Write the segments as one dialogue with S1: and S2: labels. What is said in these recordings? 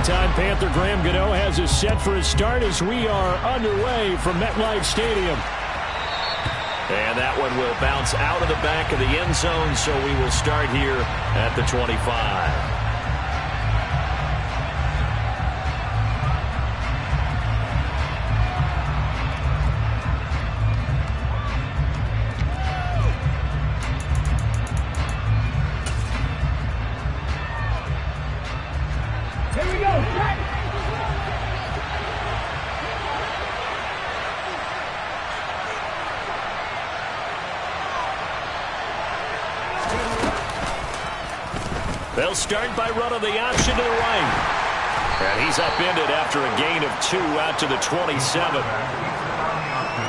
S1: Longtime Panther Graham Gano has us set for a start as we are underway from MetLife Stadium.
S2: And that one will bounce out of the back of the end zone, so we will start here at the 25. They'll start by running the option to the right. And he's upended after a gain of 2 out to the 27.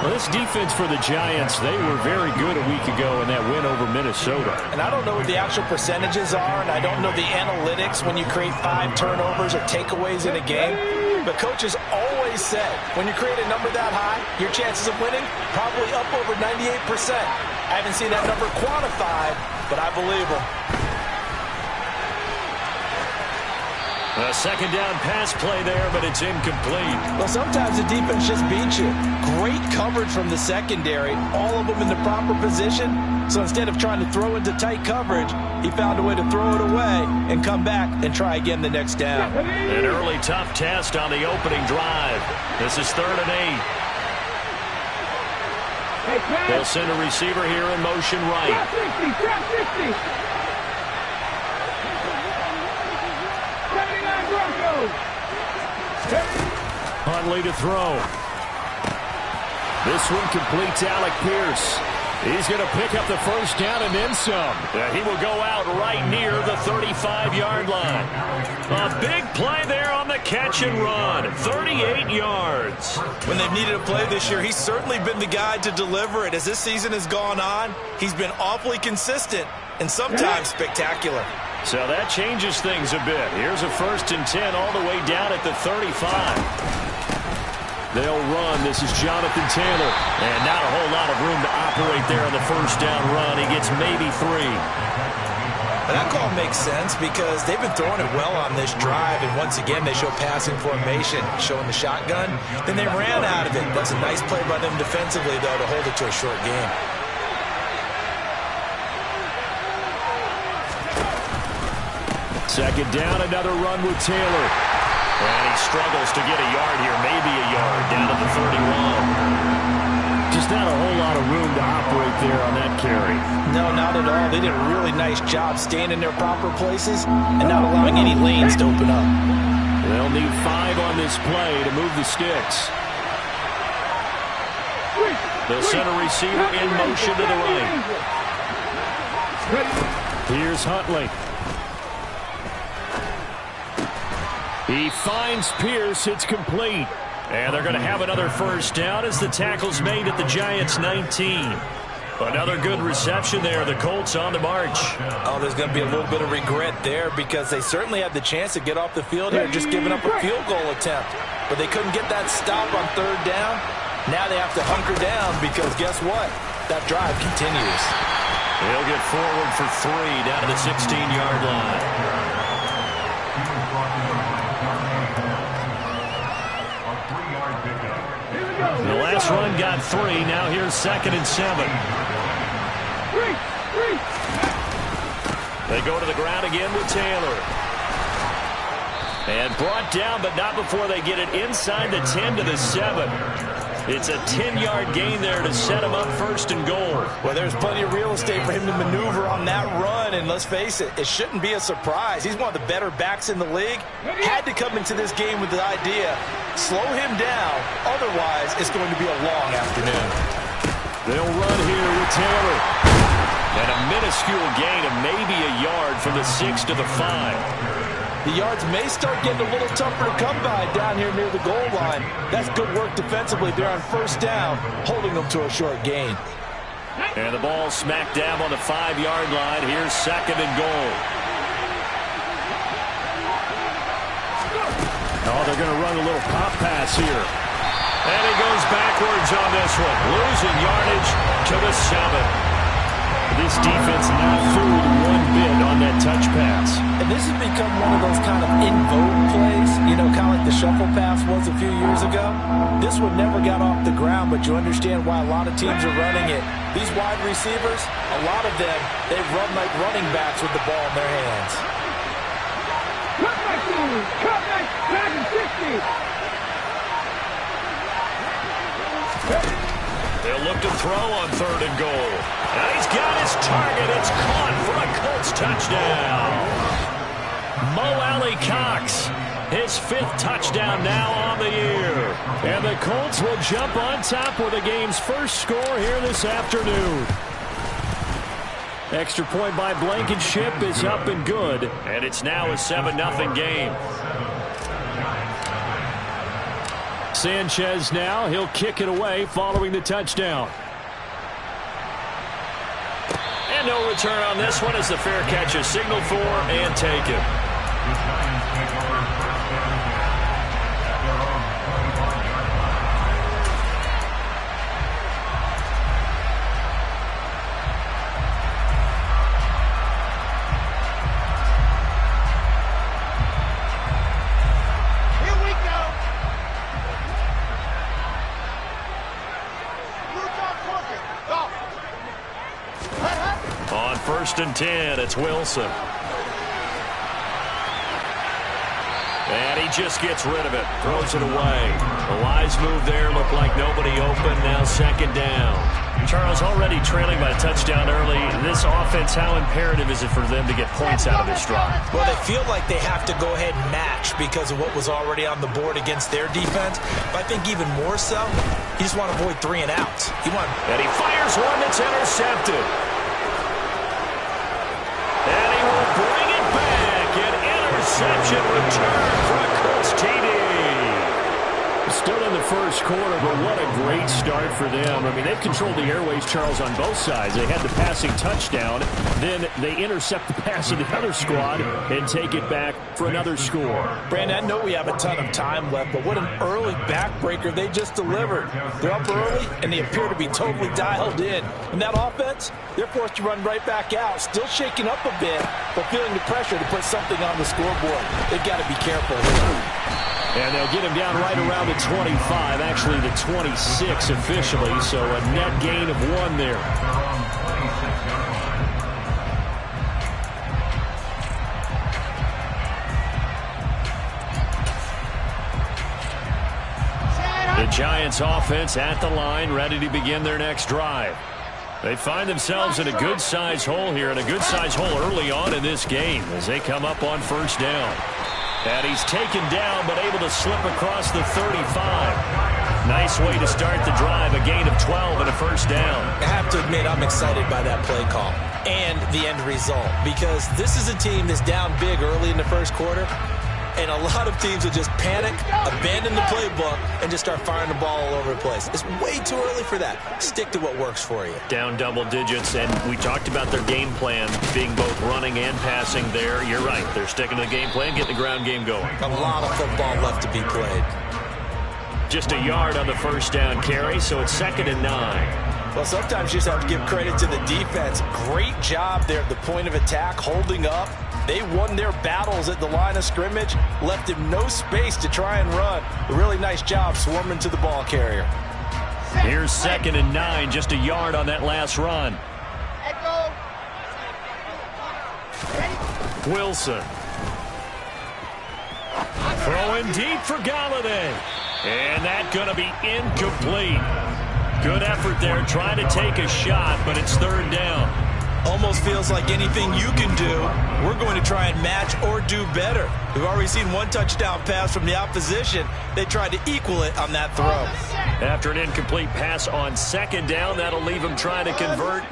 S1: Well, this defense for the Giants, they were very good a week ago in that win over Minnesota.
S3: And I don't know what the actual percentages are, and I don't know the analytics when you create 5 turnovers or takeaways in a game. But coaches always said, when you create a number that high, your chances of winning probably up over 98%. I haven't seen that number quantified, but I believe them.
S2: A second down pass play there, but it's incomplete.
S3: Well, sometimes the defense just beats you. Great coverage from the secondary, all of them in the proper position. So instead of trying to throw into tight coverage, he found a way to throw it away and come back and try again the next down.
S2: An early tough test on the opening drive. This is 3rd and 8. They'll send a receiver here in motion right.
S1: Huntley to throw. This one completes Alec Pierce. He's going to pick up the first down and then some.
S2: He will go out right near the 35-yard line. A big play there on the catch and run. 38 yards.
S3: When they've needed a play this year, he's certainly been the guy to deliver it. As this season has gone on, he's been awfully consistent and sometimes spectacular.
S2: So that changes things a bit. Here's a 1st and 10 all the way down at the 35.
S1: They'll run. This is Jonathan Taylor.
S2: And not a whole lot of room to operate there on the first down run. He gets maybe 3.
S3: And that call makes sense because they've been throwing it well on this drive. And once again, they show passing formation, showing the shotgun. Then they ran out of it. That's a nice play by them defensively, though, to hold it to a short game.
S1: Second down, another run with Taylor.
S2: And he struggles to get a yard here, maybe a yard, down to the 31.
S1: Just not a whole lot of room to operate there on that carry.
S3: No, not at all. They did a really nice job staying in their proper places and not allowing any lanes to open up.
S1: They'll need 5 on this play to move the sticks.
S2: The center receiver in motion to the right.
S1: Here's Huntley. He finds Pierce. It's complete.
S2: And they're going to have another first down as the tackle's made at the Giants' 19. Another good reception there. The Colts on the march.
S3: Oh, there's going to be a little bit of regret there because they certainly had the chance to get off the field here, just giving up a field goal attempt. But they couldn't get that stop on 3rd down. Now they have to hunker down because guess what? That drive continues.
S2: He'll get forward for 3 down to the 16-yard line. The last run got 3. Now here's 2nd and 7. They go to the ground again with Taylor. And brought down, but not before they get it inside the 10 to the 7. It's a 10-yard gain there to set him up 1st and goal.
S3: Well, there's plenty of real estate for him to maneuver on that run. And let's face it, it shouldn't be a surprise. He's one of the better backs in the league. Had to come into this game with the idea, slow him down. Otherwise, it's going to be a long afternoon.
S1: They'll run here with Taylor.
S2: And a minuscule gain of maybe a yard from the 6 to the 5.
S3: The yards may start getting a little tougher to come by down here near the goal line. That's good work defensively there on 1st down, holding them to a short gain.
S2: And the ball smack dab on the 5-yard line. Here's 2nd and goal.
S1: Oh, they're going to run a little pop pass here.
S2: And he goes backwards on this one, losing yardage to the 7.
S1: This defense not fooled one bit on that touch pass.
S3: And this has become one of those kind of in vogue plays. You You know, kind of like the shuffle pass was a few years ago. This one never got off the ground, but you understand why a lot of teams are running it. These wide receivers, a lot of them, they run like running backs with the ball in their hands.
S2: They'll look to throw on 3rd and goal. Now he's got his target. It's caught for a Colts touchdown. Mo Alley-Cox, his 5th touchdown now on the year.
S1: And the Colts will jump on top with the game's first score here this afternoon. Extra point by Blankenship is up and good.
S2: And it's now a 7-0 game.
S1: Sanchez now, he'll kick it away following the touchdown.
S2: And no return on this one as the fair catch is signaled for and taken. On 1st and 10, it's Wilson. And he just gets rid of it, throws it away. The wise move there, looked like nobody open, now 2nd down.
S1: Charles, already trailing by a touchdown early. This offense, how imperative is it for them to get points out of this drive?
S3: Well, they feel like they have to go ahead and match because of what was already on the board against their defense. But I think even more so, you just want to avoid 3 and outs.
S2: And he fires one that's intercepted. And he will bring it back. An interception return for a Colts TD.
S1: Still in the first quarter, but what a great start for them. I mean, they've controlled the airways, Charles, on both sides. They had the passing touchdown. Then they intercept the pass of the other squad and take it back for another score.
S3: Brandon, I know we have a ton of time left, but what an early backbreaker they just delivered. They're up early, and they appear to be totally dialed in. And that offense, they're forced to run right back out, still shaking up a bit, but feeling the pressure to put something on the scoreboard. They've got to be careful here.
S1: And they'll get him down right around the 25, actually the 26 officially, so a net gain of 1 there. The Giants offense at the line, ready to begin their next drive. They find themselves in a good-sized hole here, and a good-sized hole early on in this game as they come up on 1st down. And he's taken down, but able to slip across the 35. Nice way to start the drive, a gain of 12 and a 1st down.
S3: I have to admit, I'm excited by that play call and the end result, because this is a team that's down big early in the first quarter, and a lot of teams will just panic, abandon the playbook, and just start firing the ball all over the place. It's way too early for that. Stick to what works for you.
S2: Down double digits, and we talked about their game plan being both running and passing there. You're right. They're sticking to the game plan, getting the ground game going.
S3: A lot of football left to be played.
S2: Just a yard on the 1st down carry, so it's 2nd and 9.
S3: Well, sometimes you just have to give credit to the defense. Great job there at the point of attack, holding up. They won their battles at the line of scrimmage, left him no space to try and run. A really nice job swarming to the ball carrier.
S1: Here's 2nd and 9, just a yard on that last run.
S2: Wilson. Throwing deep for Galladay. And that's going to be incomplete. Good effort there, trying to take a shot, but it's 3rd down.
S3: Almost feels like anything you can do, we're going to try and match or do better. We've already seen 1 touchdown pass from the opposition. They tried to equal it on that throw.
S2: After an incomplete pass on 2nd down, that'll leave him trying to convert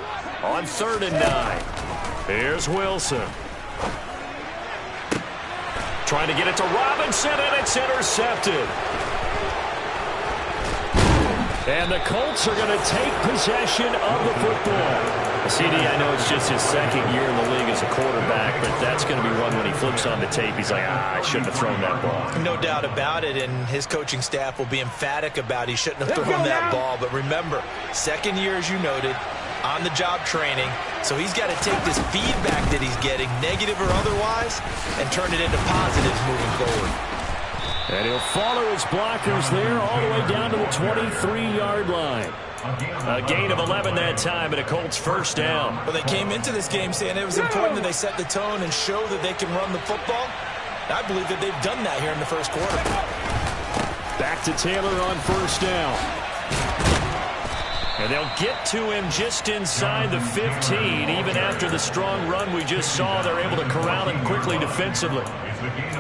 S2: on 3rd and 9. Here's Wilson. Trying to get it to Robinson, and it's intercepted.
S1: And the Colts are going to take possession of the football. CD, I know it's just his 2nd year in the league as a quarterback, but that's going to be one when he flips on the tape, he's like, I shouldn't have thrown that ball.
S3: No doubt about it, and his coaching staff will be emphatic about he shouldn't have thrown that ball. But remember, 2nd year, as you noted, on-the-job training, so he's got to take this feedback that he's getting, negative or otherwise, and turn it into positives moving forward.
S1: And he'll follow his blockers there all the way down to the 23-yard line. A gain of 11 that time, and a Colts first down.
S3: Well, they came into this game saying it was important that they set the tone and show that they can run the football. I believe that they've done that here in the first quarter.
S1: Back to Taylor on first down. And they'll get to him just inside the 15. Even after the strong run we just saw, they're able to corral him quickly defensively.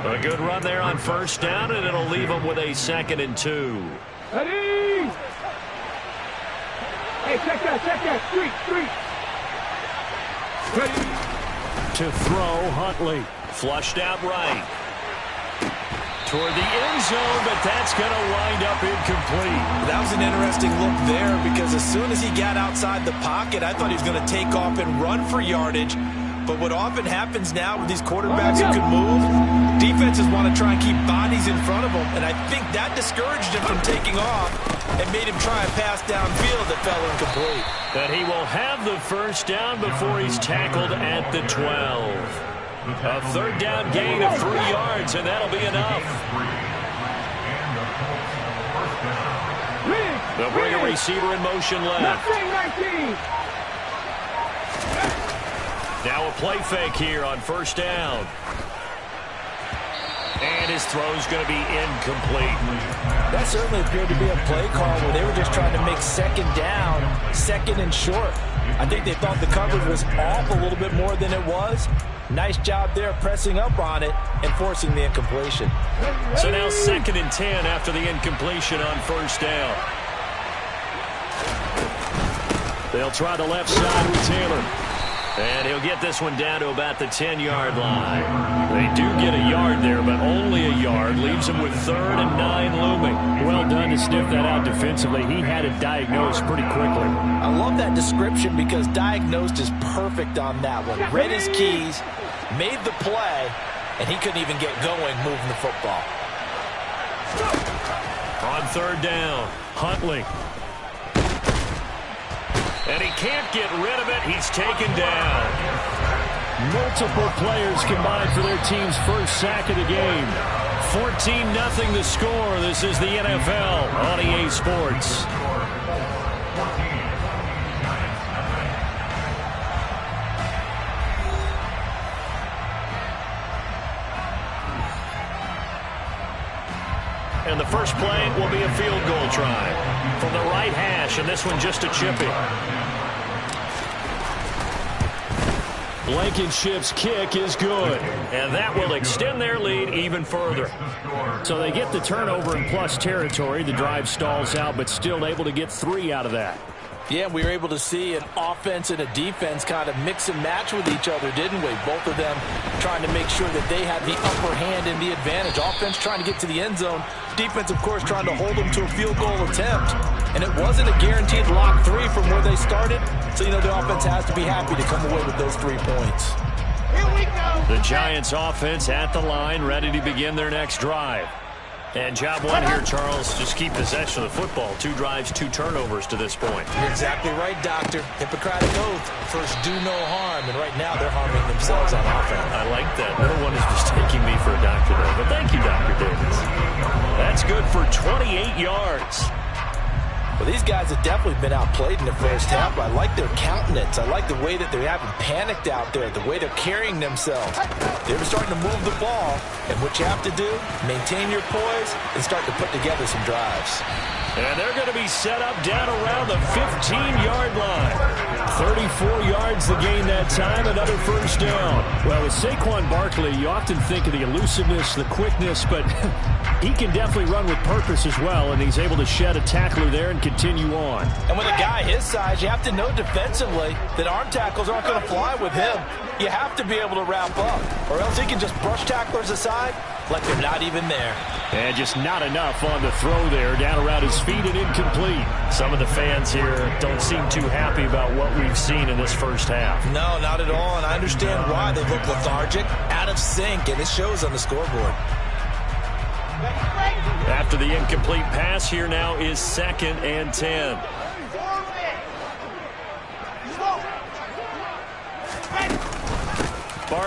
S1: A good run there on first down, and it'll leave them with a 2nd and 2.
S4: Ready? Hey, check that. Street. Ready?
S1: To throw, Huntley. Flushed out right. Toward the end zone, but that's going to wind up incomplete.
S3: That was an interesting look there because as soon as he got outside the pocket, I thought he was going to take off and run for yardage. But what often happens now with these quarterbacks who can move, defenses want to try and keep bodies in front of them, and I think that discouraged him from taking off and made him try and pass downfield that fell incomplete.
S1: But he will have the first down before he's tackled at the 12. A 3rd down gain of 3 yards, and that'll be enough. They'll bring a receiver in motion left. Now a play fake here on first down. And his throw's going to be incomplete.
S3: That certainly appeared to be a play call where they were just trying to make 2nd down, 2nd and short. I think they thought the coverage was off a little bit more than it was. Nice job there pressing up on it and forcing the incompletion.
S1: So now 2nd and 10 after the incompletion on first down. They'll try the left side with Taylor. And he'll get this one down to about the 10-yard line. They do get a yard there, but only a yard. Leaves him with 3rd and 9 looming. Well done to sniff that out defensively. He had it diagnosed pretty quickly.
S3: I love that description because diagnosed is perfect on that one. Read his keys, made the play, and he couldn't even get going moving the football.
S1: On 3rd down, Huntley. And he can't get rid of it. He's taken down. Multiple players combined for their team's first sack of the game. 14-0 the score. This is the NFL on EA Sports. And the first play will be a field goal try from the right hash, and this one just a chippy. Blankenship's kick is good, and that will extend their lead even further. So they get the turnover in plus territory. The drive stalls out, but still able to get 3 out of that.
S3: Yeah, we were able to see an offense and a defense kind of mix and match with each other, didn't we? Both of them trying to make sure that they had the upper hand and the advantage. Offense trying to get to the end zone. Defense, of course, trying to hold them to a field goal attempt. And it wasn't a guaranteed lock 3 from where they started. So, you know, the offense has to be happy to come away with those 3 points.
S4: Here we go.
S1: The Giants offense at the line, ready to begin their next drive. And job one here, Charles, just keep possession of the football. 2 drives, 2 turnovers to this point.
S3: You're exactly right, Doctor. Hippocratic oath. First, do no harm. And right now, they're harming themselves on offense.
S1: I like that. No one is mistaking me for a doctor there. But thank you, Dr. Davis. That's good for 28 yards.
S3: Well, these guys have definitely been outplayed in the first half. I like their countenance. I like the way that they haven't panicked out there, the way they're carrying themselves. They're starting to move the ball, and what you have to do, maintain your poise and start to put together some drives.
S1: And they're going to be set up down around the 15-yard line. 34 yards the gain that time, another first down. Well, with Saquon Barkley, you often think of the elusiveness, the quickness, but he can definitely run with purpose as well, and he's able to shed a tackler there and continue on.
S3: And with a guy his size, you have to know defensively that arm tackles aren't going to fly with him. You have to be able to wrap up, or else he can just brush tacklers aside like they're not even there.
S1: And just not enough on the throw there, down around his feet and incomplete. Some of the fans here don't seem too happy about what we've seen in this first half.
S3: No, not at all, and I understand why. They look lethargic, out of sync, and it shows on the scoreboard.
S1: After the incomplete pass, here now is 2nd and 10.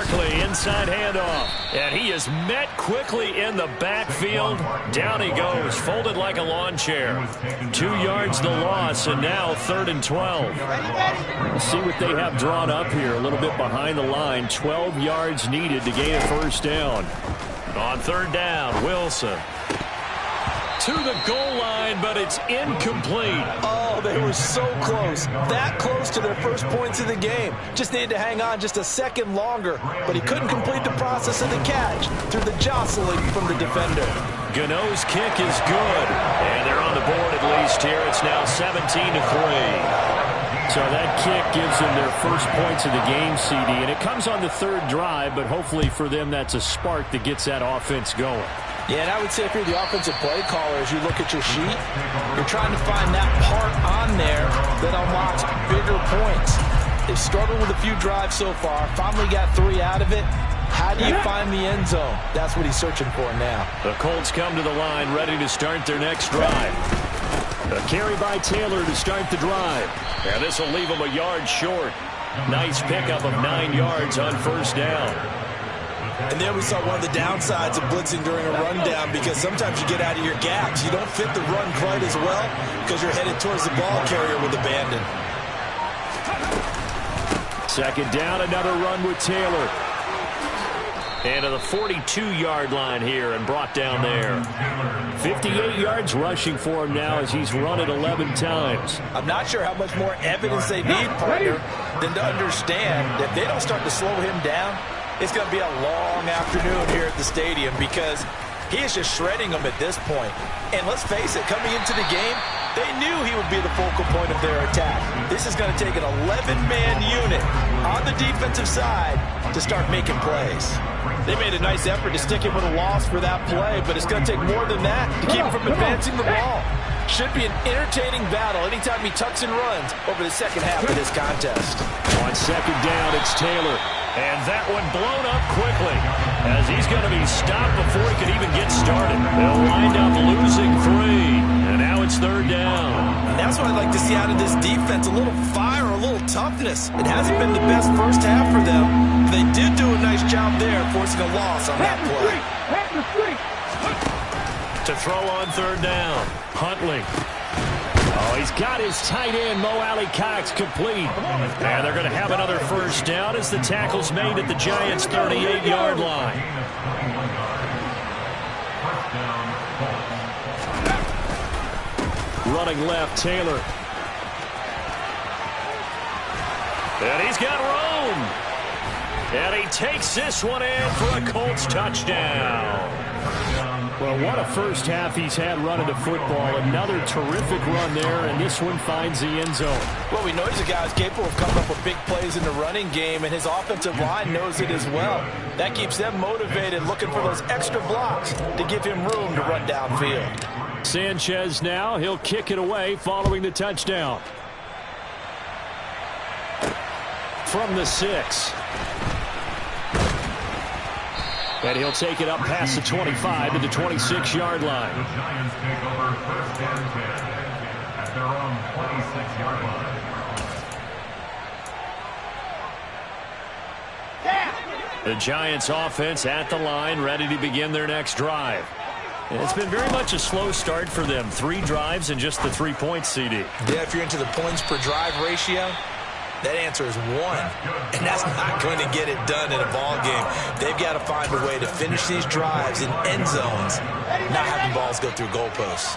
S1: Barkley, inside handoff. And he is met quickly in the backfield. Down he goes, folded like a lawn chair. 2 yards the loss, and now 3rd and 12. Let's see what they have drawn up here. A little bit behind the line. 12 yards needed to gain a first down. On 3rd down, Wilson. To the goal line, but it's incomplete.
S3: Oh, they were so close. That close to their first points of the game. Just needed to hang on just a second longer, but he couldn't complete the process of the catch through the jostling from the defender.
S1: Gano's kick is good, and they're on the board at least here. It's now 17-3. So that kick gives them their first points of the game, CD, and it comes on the 3rd drive, but hopefully for them that's a spark that gets that offense going.
S3: Yeah, and I would say if you're the offensive play caller, as you look at your sheet, you're trying to find that part on there that unlocks bigger points. They've struggled with a few drives so far, finally got 3 out of it. How do you find the end zone? That's what he's searching for now.
S1: The Colts come to the line, ready to start their next drive. A carry by Taylor to start the drive. And this will leave him a yard short. Nice pickup of 9 yards on first down.
S3: And then we saw one of the downsides of blitzing during a rundown, because sometimes you get out of your gaps. You don't fit the run quite as well because you're headed towards the ball carrier with abandon.
S1: 2nd down, another run with Taylor. And to the 42-yard line here and brought down there. 58 yards rushing for him now as he's run it 11 times.
S3: I'm not sure how much more evidence they need, partner, than to understand that if they don't start to slow him down, it's going to be a long afternoon here at the stadium, because he is just shredding them at this point. And let's face it, coming into the game, they knew he would be the focal point of their attack. This is going to take an 11-man unit on the defensive side to start making plays. They made a nice effort to stick him with a loss for that play, but it's going to take more than that to keep him from advancing the ball. Should be an entertaining battle anytime he tucks and runs over the second half of this contest.
S1: On 2nd down, it's Taylor. And that one blown up quickly as he's going to be stopped before he can even get started. They'll wind up losing 3. And now it's 3rd down.
S3: And that's what I'd like to see out of this defense, a little fire, a little toughness. It hasn't been the best first half for them. They did do a nice job there, forcing a loss on that play.
S1: To throw on 3rd down, Huntley. Oh, he's got his tight end, Mo Alley-Cox, complete. And they're going to have another first down as the tackle's made at the Giants' 38-yard line. Running left, Taylor. And he's got room. And he takes this one in for a Colts touchdown. Well, what a first half he's had running the football. Another terrific run there, and this one finds the end zone.
S3: Well, we know he's a guy who's capable of coming up with big plays in the running game, and his offensive line knows it as well. That keeps them motivated, looking for those extra blocks to give him room to run downfield.
S1: Sanchez now, he'll kick it away following the touchdown. From the 6. And he'll take it up past the 25 to the 26-yard line.
S5: The Giants take over 1st and 10 at their own 26-yard line.
S1: The Giants offense at the line, ready to begin their next drive. And it's been very much a slow start for them. 3 drives and just the 3 points, CD.
S3: Yeah, if you're into the points per drive ratio, that answer is 1, and that's not going to get it done in a ball game. They've got to find a way to finish these drives in end zones, not having balls go through goalposts.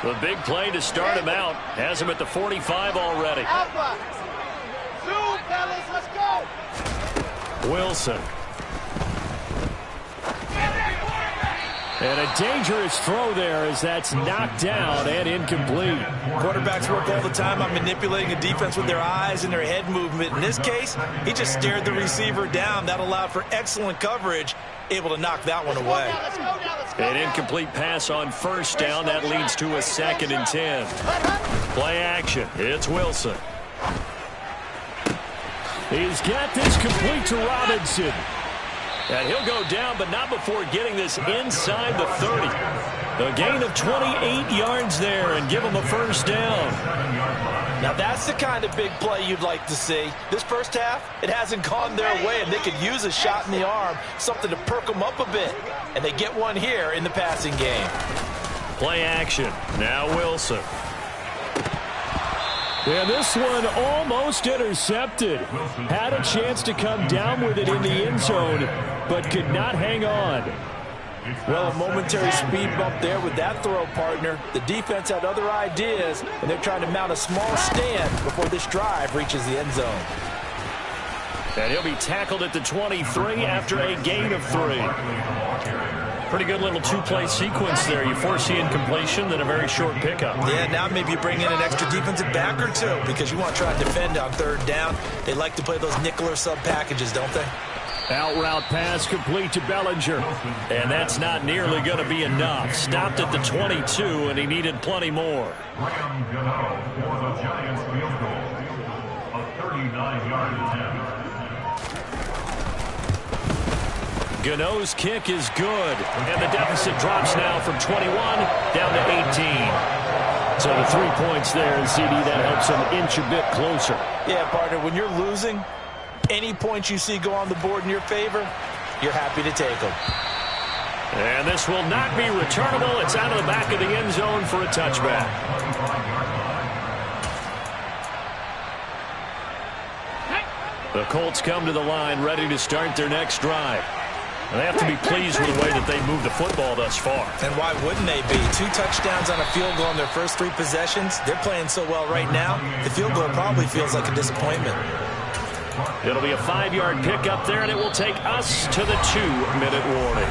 S1: The big play to start him out has him at the 45 already.
S4: Alpha. Zoom, fellas, let's go.
S1: Wilson. And a dangerous throw there as that's knocked down and incomplete.
S3: Quarterbacks work all the time on manipulating a defense with their eyes and their head movement. In this case, he just stared the receiver down. That allowed for excellent coverage, able to knock that one away.
S1: An incomplete pass on first down. That leads to a 2nd and 10. Play action. It's Wilson. He's got this complete to Robinson. And he'll go down, but not before getting this inside the 30. A gain of 28 yards there and give him a first down.
S3: Now that's the kind of big play you'd like to see. This first half, it hasn't gone their way, and they could use a shot in the arm, something to perk them up a bit. And they get one here in the passing game.
S1: Play action. Now Wilson.
S2: And this one almost intercepted. Had a chance to come down with it in the end zone, but could not hang on.
S3: Well, a momentary speed bump there with that throw, partner. The defense had other ideas, and they're trying to mount a small stand before this drive reaches the end zone.
S1: And he'll be tackled at the 23 after a gain of 3. Pretty good little two-play sequence there. You force the incompletion, then a very short pickup.
S3: Yeah, now maybe you bring in an extra defensive back or two because you want to try and defend on third down. They like to play those nickel or sub packages, don't they?
S2: Out route pass complete to Bellinger.
S1: And that's not nearly going to be enough. Stopped at the 22, and he needed plenty more.
S5: Graham Gano for the Giants field goal. A 39-yard attempt.
S1: Gano's kick is good. And the deficit drops now from 21 down to 18.
S2: So the 3 points there, and CD, that helps them inch a bit closer.
S3: Yeah, partner, when you're losing, any points you see go on the board in your favor, you're happy to take them.
S1: And this will not be returnable. It's out of the back of the end zone for a touchback. The Colts come to the line ready to start their next drive. And they have to be pleased with the way that they moved the football thus far.
S3: And why wouldn't they be? 2 touchdowns on a field goal in their first 3 possessions. They're playing so well right now, the field goal probably feels like a disappointment.
S1: It'll be a 5-yard pickup there, and it will take us to the 2-minute warning.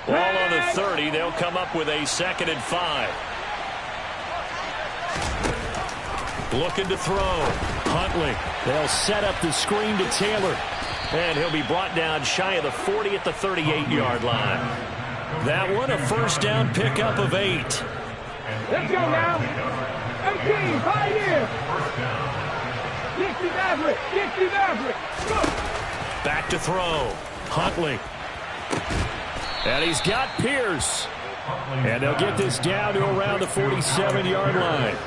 S1: Ball on the 30. They'll come up with a 2nd and 5. Looking to throw. Huntley.
S2: They'll set up the screen to Taylor.
S1: And he'll be brought down shy of the 40 at the 38-yard line. That one, a first down pickup of 8.
S4: Let's go now. 18, Pioneer. Dixie Maverick. Dixie Maverick. Go.
S1: Back to throw. Huntley.
S2: And he's got Pierce. And they'll get this down to around the 47-yard line.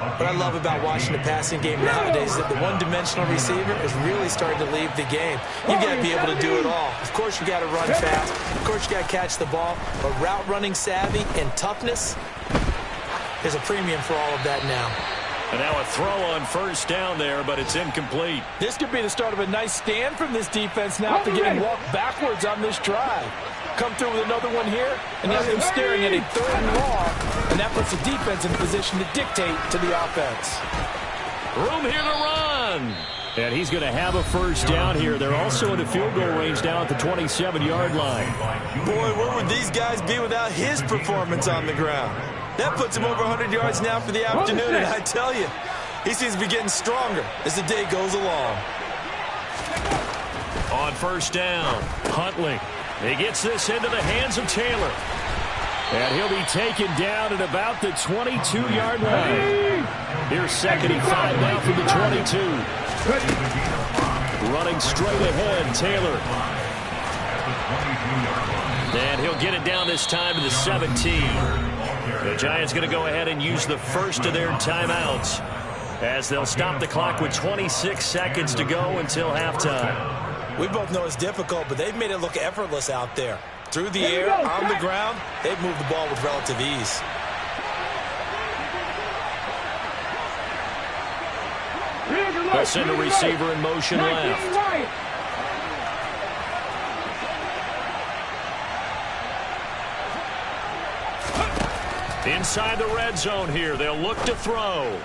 S3: What I love about watching the passing game nowadays is that the one-dimensional receiver is really starting to leave the game. You've got to be able to do it all. Of course, you got to run fast. Of course, you got to catch the ball. But route running savvy and toughness, there's a premium for all of that now.
S1: And now a throw on first down there, but it's incomplete.
S3: This could be the start of a nice stand from this defense now after getting walked backwards on this drive. Come through with another one here, and you have them staring at a 3rd and long, and that puts the defense in position to dictate to the offense.
S1: Room here to run.
S2: And he's going to have a first down here. They're also in the field goal range down at the 27-yard line.
S3: Boy, where would these guys be without his performance on the ground? That puts him over 100 yards now for the afternoon, and I tell you, he seems to be getting stronger as the day goes along.
S1: On first down, Huntley. He gets this into the hands of Taylor.
S2: And he'll be taken down at about the 22-yard line. Here's 2nd and 5 now from the 22. Running straight ahead, Taylor.
S1: And he'll get it down this time to the 17. The Giants going to go ahead and use the first of their timeouts as they'll stop the clock with 26 seconds to go until halftime.
S3: We both know it's difficult, but they've made it look effortless out there. Through the air, on the ground, they've moved the ball with relative ease.
S1: They'll send a receiver in motion left. Inside the red zone here, they'll look to throw.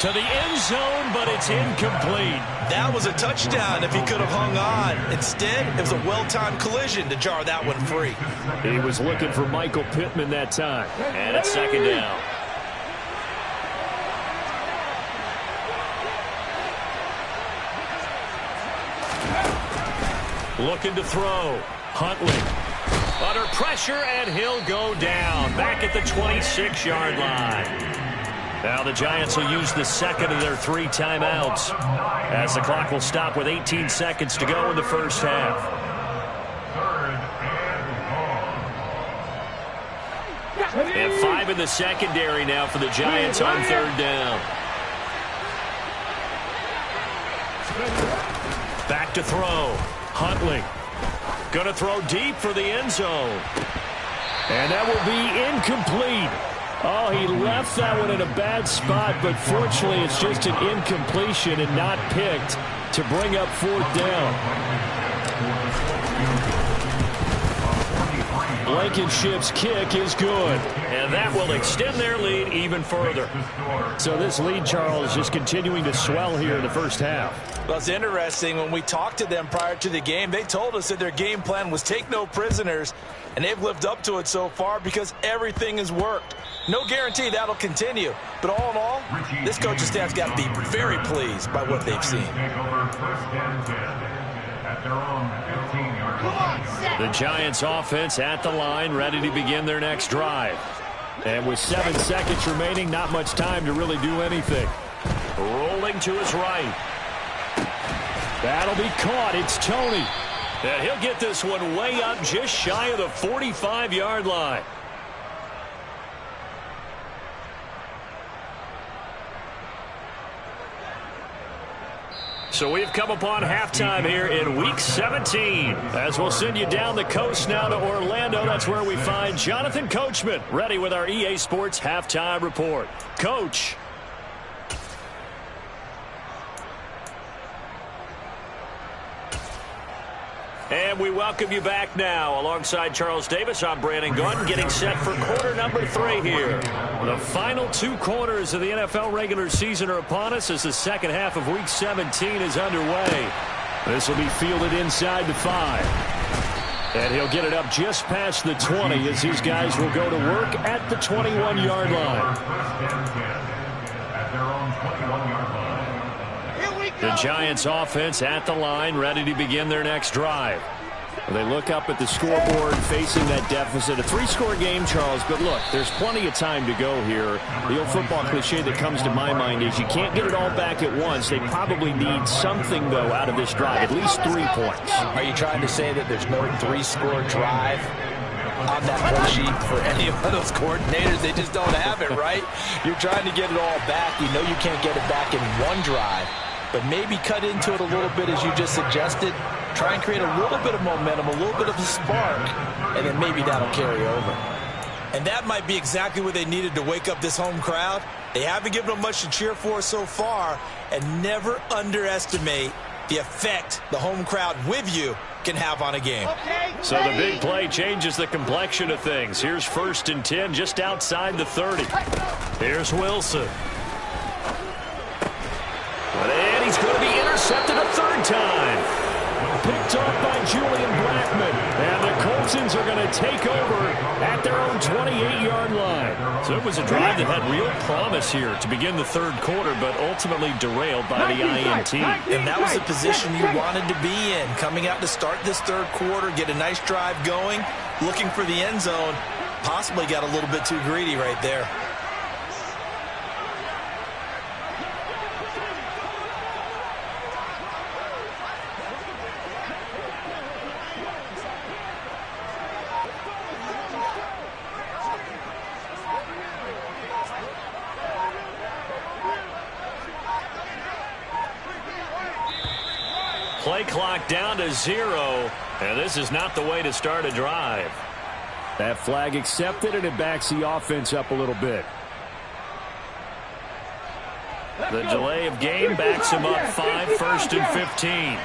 S1: To the end zone, but it's incomplete.
S3: That was a touchdown if he could have hung on. Instead, it was a well-timed collision to jar that one free.
S2: He was looking for Michael Pittman that time.
S1: And it's 2nd down. Looking to throw. Huntley. Under pressure, and he'll go down. Back at the 26-yard line. Now the Giants will use the 2nd of their 3 timeouts as the clock will stop with 18 seconds to go in the first half.
S5: 3rd and long.
S1: in the secondary now for the Giants on third down. Back to throw. Huntley. Going to throw deep for the end zone. And that will be incomplete. Oh, he left that one in a bad spot, but fortunately it's just an incompletion and not picked to bring up fourth down. Blankenship's kick is good. And that will extend their lead even further. So this lead, Charles, just continuing to swell here in the first half.
S3: Well, it's interesting. When we talked to them prior to the game, they told us that their game plan was take no prisoners, and they've lived up to it so far because everything has worked. No guarantee that'll continue. But all in all, this coaching staff's got to be very pleased by what they've seen.
S1: The Giants offense at the line, ready to begin their next drive. And with 7 seconds remaining, not much time to really do anything. Rolling to his right. That'll be caught. It's Toney. And he'll get this one way up just shy of the 45-yard line. So we've come upon halftime here in Week 17. As we'll send you down the coast now to Orlando, that's where we find Jonathan Coachman, ready with our EA Sports Halftime Report. Coach. And we welcome you back now. Alongside Charles Davis, I'm Brandon Gunn, getting set for quarter number 3 here. The final 2 quarters of the NFL regular season are upon us as the second half of Week 17 is underway. This will be fielded inside the 5. And he'll get it up just past the 20 as his guys will go to work at the 21-yard line. The Giants offense at the line, ready to begin their next drive. They look up at the scoreboard facing that deficit. A 3-score game, Charles, but look, there's plenty of time to go here. The old football cliche that comes to my mind is you can't get it all back at once. They probably need something, though, out of this drive, at least 3 points.
S3: Are you trying to say that there's no 3-score drive on that whole sheet for any of those coordinators? They just don't have it, right? You're trying to get it all back. You know you can't get it back in one drive. But maybe cut into it a little bit as you just suggested. Try and create a little bit of momentum, a little bit of a spark, and then maybe that'll carry over. And that might be exactly what they needed to wake up this home crowd. They haven't given them much to cheer for so far, and never underestimate the effect the home crowd with you can have on a game.
S1: So the big play changes the complexion of things. Here's 1st and 10 just outside the 30. Here's Wilson. And he's going to be intercepted a 3rd time. Picked off by Julian Blackmon. And the Coltsons are going to take over at their own 28-yard line. So it was a drive that had real promise here to begin the 3rd quarter, but ultimately derailed by the INT.
S3: And that was the position you wanted to be in. Coming out to start this 3rd quarter, get a nice drive going, looking for the end zone. Possibly got a little bit too greedy right there.
S1: Play clock down to 0, and this is not the way to start a drive. That flag accepted, and it backs the offense up a little bit. The delay of game backs him up 5, 1st and 15.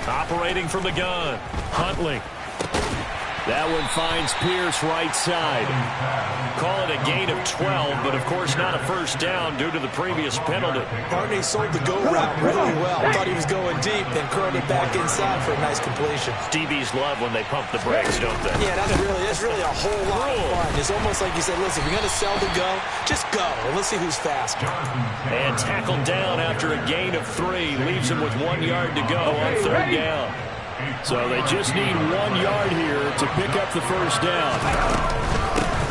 S1: Operating from the gun, Huntley. That one finds Pierce right side. Call it a gain of 12, but of course not a first down due to the previous penalty.
S3: Barney sold the go route really well. Thought he was going deep, then curled it back inside for a nice completion.
S1: DBs love when they pump the brakes, don't they?
S3: Yeah, that's really a whole lot of fun. It's almost like you said, listen, if you're going to sell the go, just go, and let's see who's faster.
S1: And tackled down after a gain of 3. Leaves him with 1 yard to go on 3rd down. So they just need 1 yard here to pick up the first down.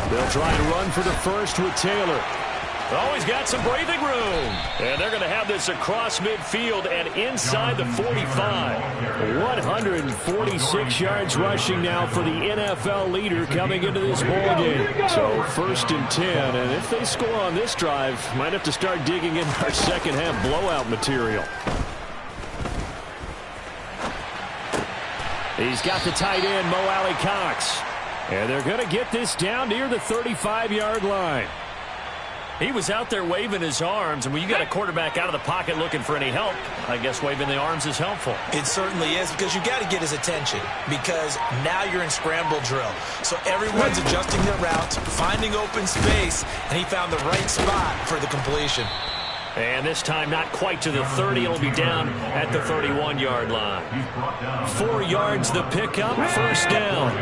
S1: They'll try to run for the first with Taylor. Oh, he's got some breathing room. And they're going to have this across midfield and inside the 45. 146 yards rushing now for the NFL leader coming into this ball game. So 1st and 10. And if they score on this drive, might have to start digging in our second half blowout material. He's got the tight end, Mo Alley-Cox. And they're going to get this down near the 35-yard line. He was out there waving his arms, and when you got a quarterback out of the pocket looking for any help, I guess waving the arms is helpful.
S3: It certainly is, because you got to get his attention, because now you're in scramble drill. So everyone's adjusting their routes, finding open space, and he found the right spot for the completion.
S1: And this time not quite to the 30. It'll be down at the 31-yard line. 4 yards the pickup, 1st down.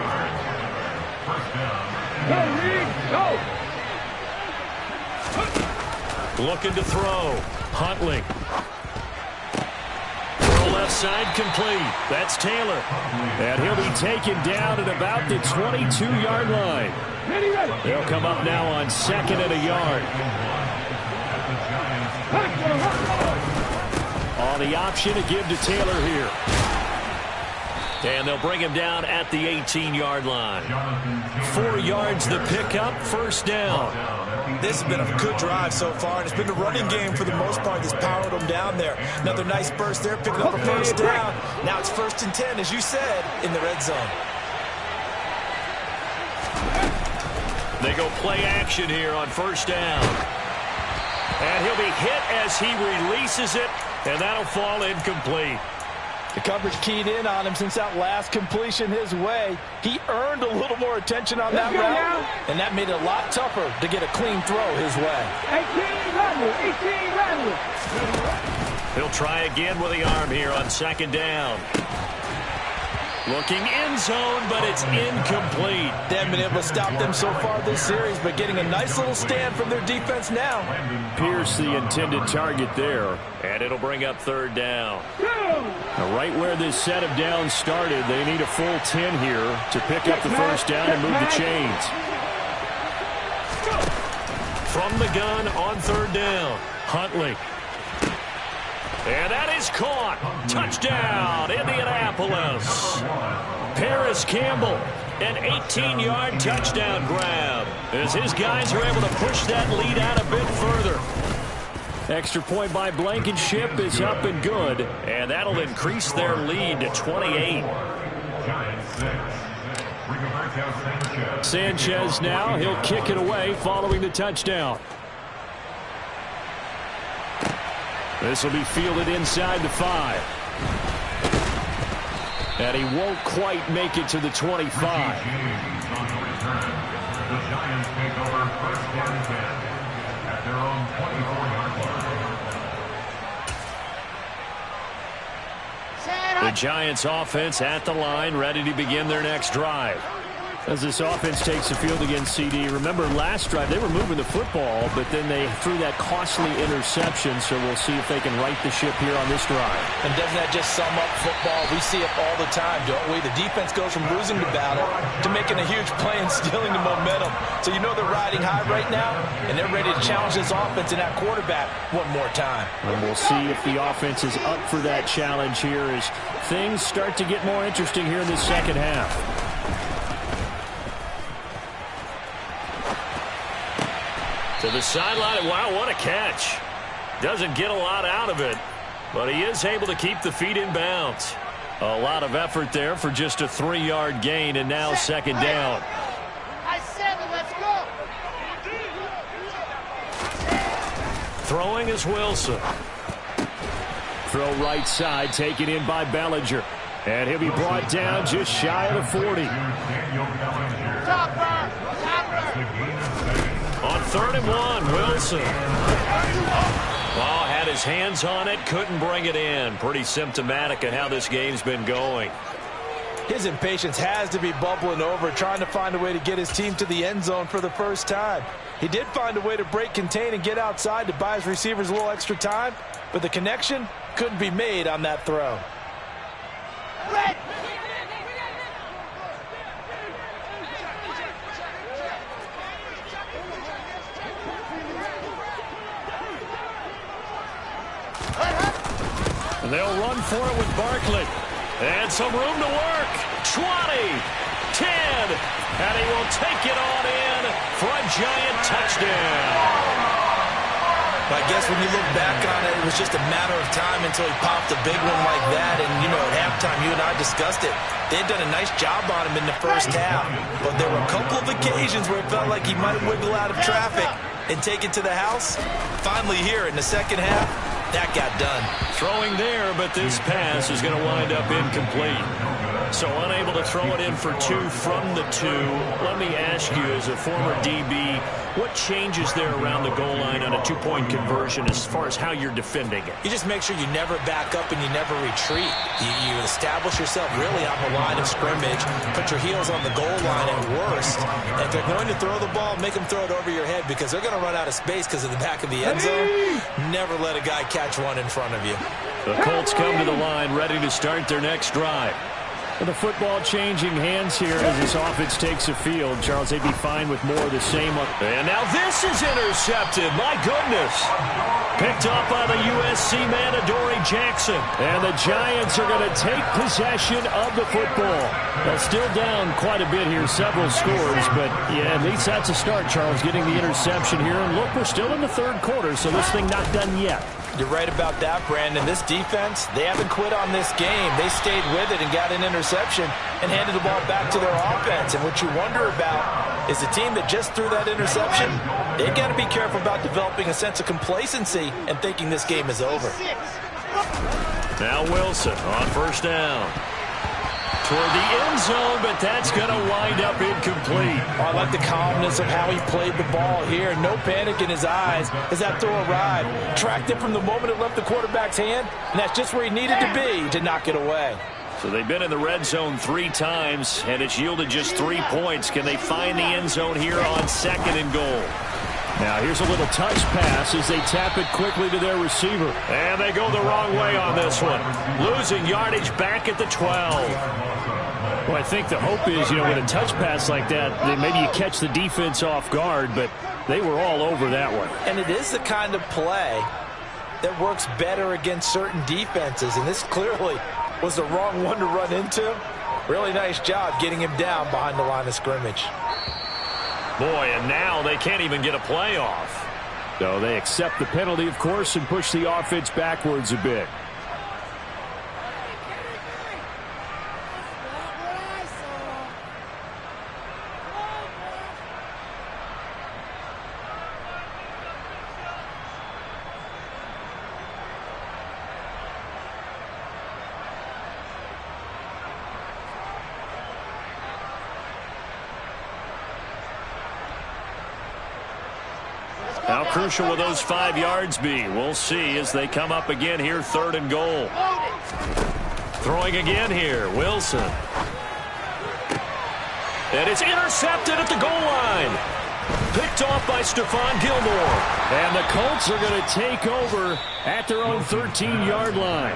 S4: Go!
S1: Looking to throw. Huntley. Throw left side complete. That's Taylor. And he'll be taken down at about the 22-yard line. They'll come up now on 2nd and a yard. On the option to give to Taylor here. And they'll bring him down at the 18-yard line. 4 yards the pickup, 1st down.
S3: This has been a good drive so far, and it's been the running game for the most part that's powered them down there. Another nice burst there, picking up a 1st down. Now it's 1st and 10, as you said, in the red zone.
S1: They go play action here on 1st down. And he'll be hit as he releases it, and that'll fall incomplete.
S3: The coverage keyed in on him since that last completion his way. He earned a little more attention on that route, and that made it a lot tougher to get a clean throw his way.
S4: 18
S1: He'll try again with the arm here on 2nd down. Looking end zone, but it's incomplete.
S3: They haven't been able to stop them so far this series, but getting a nice little stand from their defense now.
S1: Pierce the intended target there, and it'll bring up 3rd down. Now, right where this set of downs started, they need a full 10 here to pick up the 1st down and move the chains. From the gun on 3rd down, Huntley. And that is caught. Touchdown, Indianapolis. Paris Campbell, an 18-yard touchdown grab, as his guys are able to push that lead out a bit further. Extra point by Blankenship is up and good, and that'll increase their lead to 28. Sanchez now, he'll kick it away following the touchdown. This will be fielded inside the 5. And he won't quite make it to the 25.
S5: The Giants take over 1st and 10 at their own 24-yard line.
S1: The Giants offense at the line, ready to begin their next drive. As this offense takes the field against CD, remember last drive they were moving the football, but then they threw that costly interception, so we'll see if they can right the ship here on this drive.
S3: And doesn't that just sum up football? We see it all the time, don't we? The defense goes from losing the battle to making a huge play and stealing the momentum. So you know they're riding high right now, and they're ready to challenge this offense and that quarterback one more time.
S1: And we'll see if the offense is up for that challenge here as things start to get more interesting here in the second half. To the sideline. Wow, what a catch. Doesn't get a lot out of it, but he is able to keep the feet in bounds. A lot of effort there for just a 3-yard gain, and now 2nd down.
S4: Let's go.
S1: Throwing is Wilson. Throw right side, taken in by Bellinger. And he'll be brought down just shy of the 40. On 3rd and 1, Wilson. Oh, had his hands on it, couldn't bring it in. Pretty symptomatic of how this game's been going.
S3: His impatience has to be bubbling over, trying to find a way to get his team to the end zone for the first time. He did find a way to break contain and get outside to buy his receivers a little extra time, but the connection couldn't be made on that throw.
S4: Red.
S1: And they'll run for it with Barkley. And some room to work. 20, 10, and he will take it on in for a Giant touchdown.
S3: I guess when you look back on it, it was just a matter of time until he popped a big one like that. And, you know, at halftime, you and I discussed it. They had done a nice job on him in the first half. But there were a couple of occasions where it felt like he might wiggle out of traffic and take it to the house. Finally here in the second half, that got done.
S1: Throwing there, but this pass is going to wind up incomplete. So unable to throw it in for 2 from the 2. Let me ask you, as a former DB, what changes there around the goal line on a 2-point conversion as far as how you're defending it?
S3: You just make sure you never back up and you never retreat. You establish yourself really on the line of scrimmage, put your heels on the goal line at worst. And if they're going to throw the ball, make them throw it over your head because they're going to run out of space because of the back of the end zone. Never let a guy catch one in front of you.
S1: The Colts come to the line ready to start their next drive. And the football changing hands here as this offense takes the field. Charles, they'd be fine with more of the same.
S2: And now this is intercepted. My goodness. Picked up by the USC man, Adoree Jackson.
S1: And the Giants are going to take possession of the football. They're still down quite a bit here, several scores. But, yeah, at least that's a start, Charles, getting the interception here. And, look, we're still in the third quarter, so this thing not done yet.
S3: You're right about that, Brandon. This defense, they haven't quit on this game. They stayed with it and got an interception and handed the ball back to their offense. And what you wonder about is the team that just threw that interception, they've got to be careful about developing a sense of complacency and thinking this game is over.
S1: Now Wilson on first down. Toward the end zone, but that's going to wind up incomplete.
S3: I like the calmness of how he played the ball here. No panic in his eyes as that throw arrived. Tracked it from the moment it left the quarterback's hand, and that's just where he needed to be to knock it away.
S1: So they've been in the red zone 3 times, and it's yielded just 3 points. Can they find the end zone here on 2nd and goal? Now here's a little touch pass as they tap it quickly to their receiver.
S2: And they go the wrong way on this one. Losing yardage back at the 12.
S1: Well, I think the hope is, you know, with a touch pass like that, maybe you catch the defense off guard, but they were all over that one.
S3: And it is the kind of play that works better against certain defenses, and this clearly was the wrong one to run into. Really nice job getting him down behind the line of scrimmage.
S2: Boy, and now they can't even get a play off.
S1: So they accept the penalty, of course, and push the offense backwards a bit. How crucial will those 5 yards be? We'll see as they come up again here, 3rd and goal.
S2: Throwing again here, Wilson. And it's intercepted at the goal line. Picked off by Stephon Gilmore.
S1: And the Colts are going to take over at their own 13-yard line.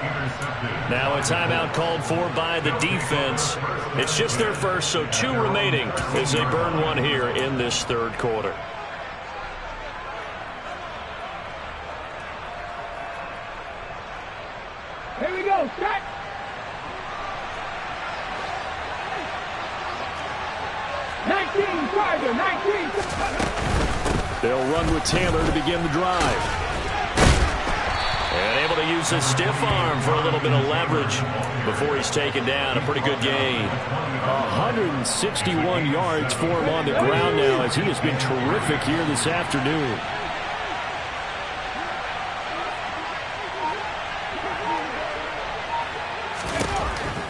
S2: Now a timeout called for by the defense. It's just their first, so 2 remaining as they burn one here in this 3rd quarter.
S4: Here we go, set! Tiger, 19!
S1: They'll run with Taylor to begin the drive.
S2: And able to use his stiff arm for a little bit of leverage before he's taken down. A pretty good gain.
S1: 161 yards for him on the ground now as he has been terrific here this afternoon.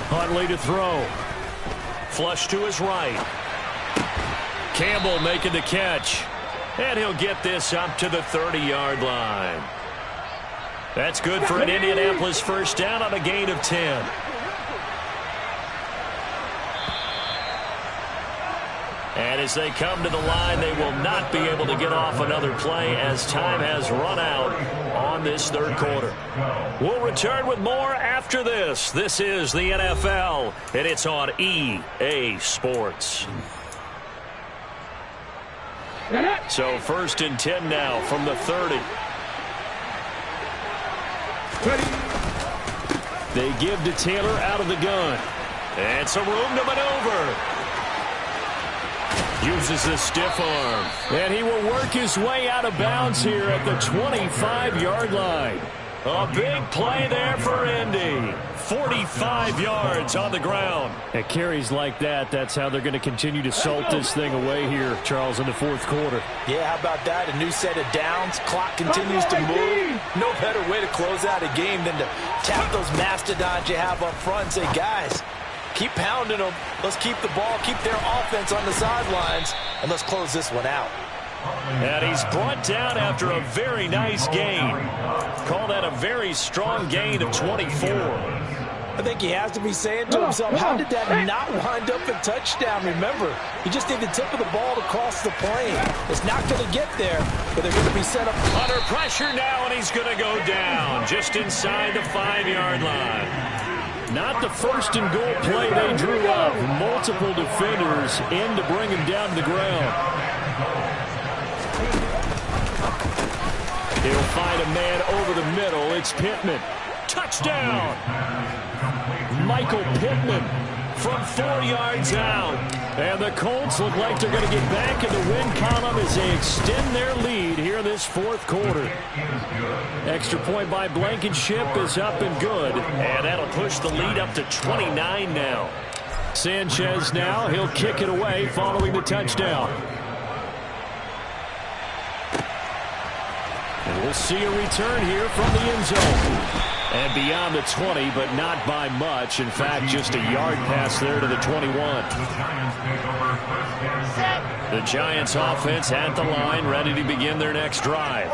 S1: Huntley to throw.
S2: Flush to his right. Campbell making the catch. And he'll get this up to the 30-yard line. That's good for an Indianapolis first down on a gain of 10. And as they come to the line, they will not be able to get off another play as time has run out on this 3rd quarter. We'll return with more after this. This is the NFL, and it's on EA Sports.
S1: So 1st and 10 now from the 30. They give to Taylor out of the gun.
S2: And some room to maneuver. Uses the stiff arm.
S1: And he will work his way out of bounds here at the 25-yard line.
S2: A big play there for Indy. 45 yards on the ground.
S1: At carries like that, that's how they're going to continue to salt this thing away here, Charles, in the fourth quarter.
S3: Yeah, how about that? A new set of downs. Clock continues to move. No better way to close out a game than to tap those mastodons you have up front and say, guys, keep pounding them. Let's keep the ball, keep their offense on the sidelines, and let's close this one out.
S2: And he's brought down after a very nice gain. Call that a very strong gain of 24.
S3: I think he has to be saying to himself, how did that not wind up a touchdown? Remember, he just need the tip of the ball to cross the plane. It's not going to get there, but they're going to be set up.
S2: Under pressure now, and he's going to go down just inside the 5-yard line.
S1: Not the first and goal play they drew up. Multiple defenders in to bring him down to the ground. He'll find a man over the middle. It's Pittman.
S2: Touchdown!
S1: Michael Pittman from 4 yards out. And the Colts look like they're going to get back in the win column as they extend their lead here in this fourth quarter. Extra point by Blankenship is up and good.
S2: And that'll push the lead up to 29 now.
S1: Sanchez now, he'll kick it away following the touchdown. And we'll see a return here from the end zone. And beyond the 20, but not by much. In fact, just a yard pass there to the 21.
S2: The Giants offense at the line, ready to begin their next drive.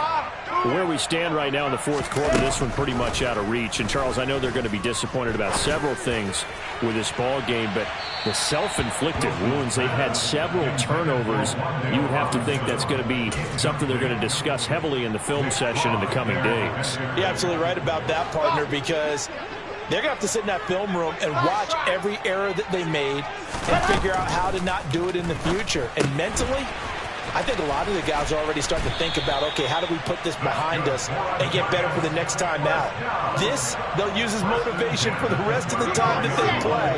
S1: Where we stand right now in the fourth quarter, this one pretty much out of reach. And, Charles, I know they're going to be disappointed about several things with this ball game, but the self-inflicted wounds, they've had several turnovers. You would have to think that's going to be something they're going to discuss heavily in the film session in the coming days.
S3: You're absolutely right about that, partner, because they're going to have to sit in that film room and watch every error that they made and figure out how to not do it in the future. And mentally, I think a lot of the guys are already starting to think about, okay, how do we put this behind us and get better for the next time out? This, they'll use as motivation for the rest of the time that they play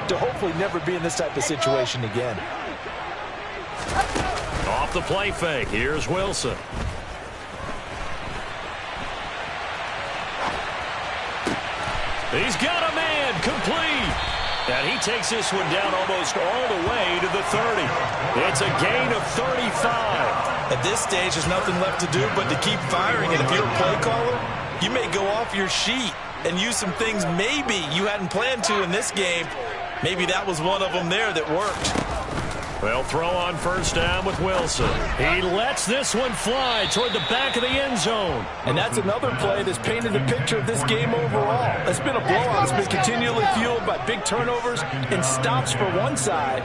S3: to hopefully never be in this type of situation again.
S2: Off the play fake, here's Wilson. He's got a man, complete. And he takes this one down almost all the way to the 30. It's a gain of 35.
S3: At this stage, there's nothing left to do but to keep firing. And if you're a play caller, you may go off your sheet and use some things maybe you hadn't planned to in this game. Maybe that was one of them there that worked.
S2: Well, throw on first down with Wilson.
S1: He lets this one fly toward the back of the end zone.
S3: And that's another play that's painted a picture of this game overall. It's been a blowout. It's been continually fueled by big turnovers and stops for one side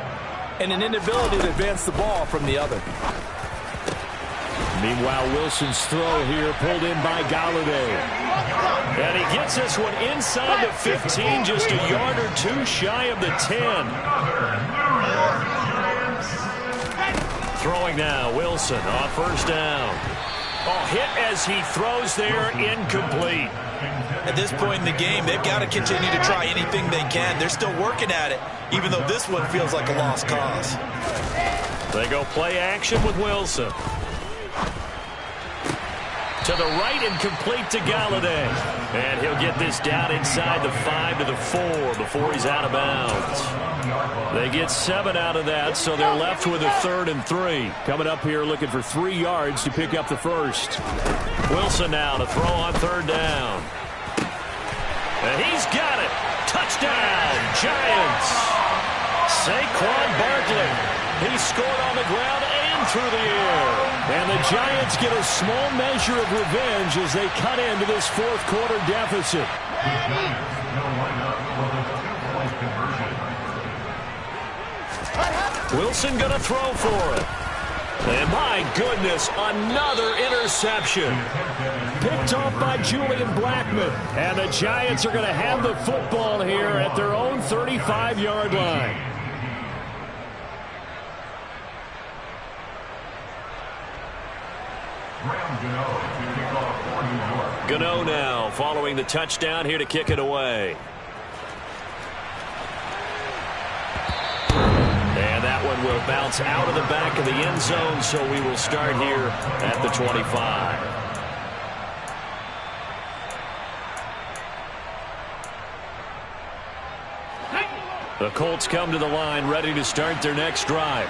S3: and an inability to advance the ball from the other.
S1: Meanwhile, Wilson's throw here pulled in by Golladay.
S2: And he gets this one inside the 15, just a yard or two shy of the 10. Throwing now, Wilson on first down. Oh, hit as he throws there, incomplete.
S3: At this point in the game, they've got to continue to try anything they can. They're still working at it, even though this one feels like a lost cause.
S2: They go play action with Wilson. To the right and complete to Golladay. And he'll get this down inside the 5 to the 4 before he's out of bounds. They get 7 out of that, so they're left with a 3rd and 3.
S1: Coming up here looking for 3 yards to pick up the first.
S2: Wilson now to throw on 3rd down. And he's got it. Touchdown, Giants. Saquon Barkley. He scored on the ground and through the air.
S1: And the Giants get a small measure of revenge as they cut into this fourth quarter deficit.
S2: Wilson going to throw for it. And my goodness, another interception.
S1: Picked off by Julian Blackmon. And the Giants are going to have the football here at their own 35-yard line. Gano now following the touchdown here to kick it away. And that one will bounce out of the back of the end zone, so we will start here at the 25. The Colts come to the line ready to start their next drive.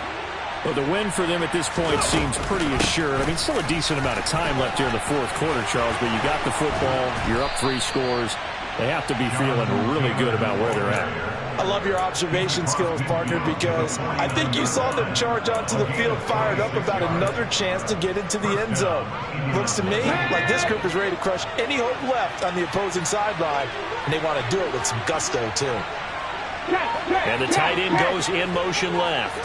S2: Well, the win for them at this point seems pretty assured. I mean, still a decent amount of time left here in the fourth quarter, Charles, but you got the football, you're up 3 scores. They have to be feeling really good about where they're at.
S3: I love your observation skills, partner, because I think you saw them charge onto the field fired up about another chance to get into the end zone. Looks to me like this group is ready to crush any hope left on the opposing sideline, and they want to do it with some gusto, too.
S1: And the tight end goes in motion left.